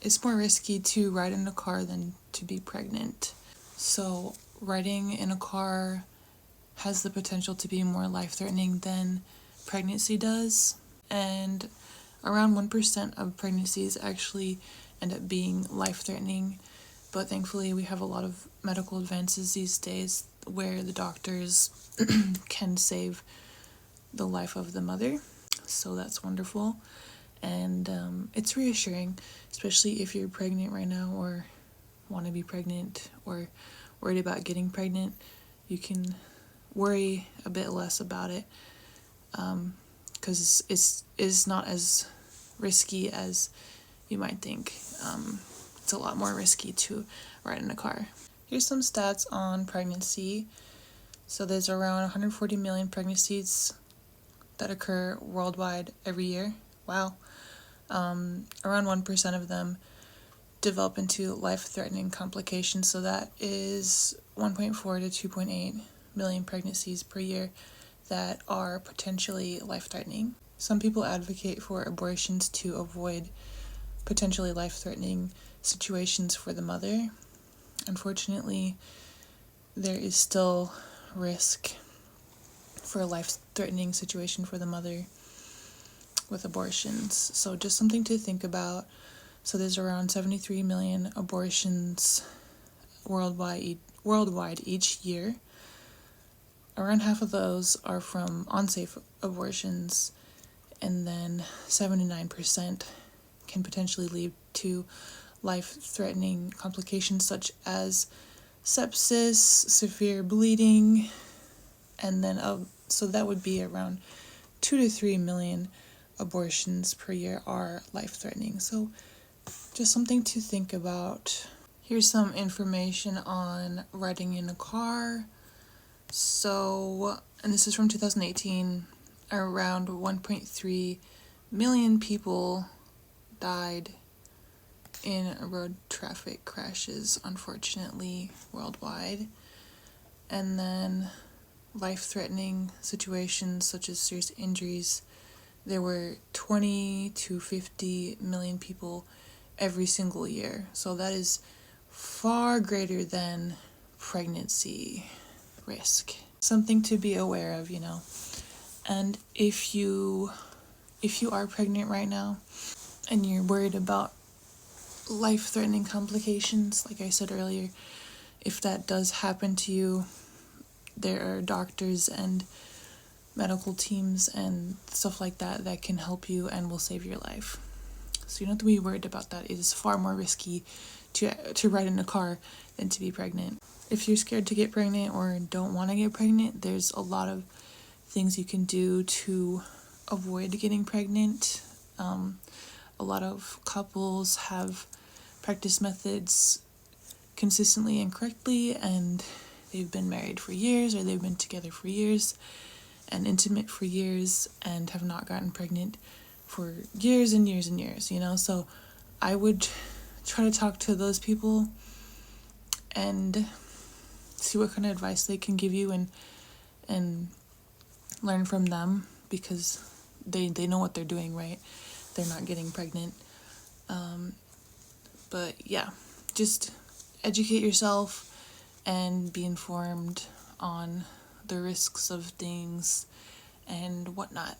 It's more risky to ride in a car than to be pregnant. So riding in a car has the potential to be more life-threatening than pregnancy does. And around 1% of pregnancies actually end up being life-threatening. But thankfully, we have a lot of medical advances these days where the doctors can save the life of the mother. So that's wonderful. And it's reassuring, especially if you're pregnant right now or want to be pregnant or worried about getting pregnant. You can worry a bit less about it because it's not as risky as you might think. It's a lot more risky to ride in a car. Here's some stats on pregnancy. So there's around 140 million pregnancies that occur worldwide every year. Wow. Around 1% of them develop into life-threatening complications, so that is 1.4 to 2.8 million pregnancies per year that are potentially life-threatening. Some people advocate for abortions to avoid potentially life-threatening situations for the mother. Unfortunately, there is still risk for a life-threatening situation for the mother with abortions. So just something to think about. So there's around 73 million abortions worldwide each year. Around half of those are from unsafe abortions, and then 79% can potentially lead to life-threatening complications such as sepsis, severe bleeding, and then so that would be around 2 to 3 million abortions per year are life-threatening. So just something to think about. Here's some information on riding in a car. So, and this is from 2018, around 1.3 million people died in road traffic crashes, unfortunately, worldwide. And then life-threatening situations such as serious injuries, there were 20 to 50 million people every single year. So that is far greater than pregnancy risk. Something to be aware of, And if you are pregnant right now and you're worried about life-threatening complications, like I said earlier, if that does happen to you, there are doctors and medical teams and stuff like that can help you and will save your life. So you don't have to be worried about that. It is far more risky to ride in a car than to be pregnant. If you're scared to get pregnant or don't want to get pregnant, there's a lot of things you can do to avoid getting pregnant. A lot of couples have practiced methods consistently and correctly, and they've been married for years or they've been together for years and intimate for years and have not gotten pregnant for years and years and years, So I would try to talk to those people and see what kind of advice they can give you and learn from them, because they know what they're doing, right? They're not getting pregnant. But yeah, just educate yourself and be informed on the risks of things and whatnot.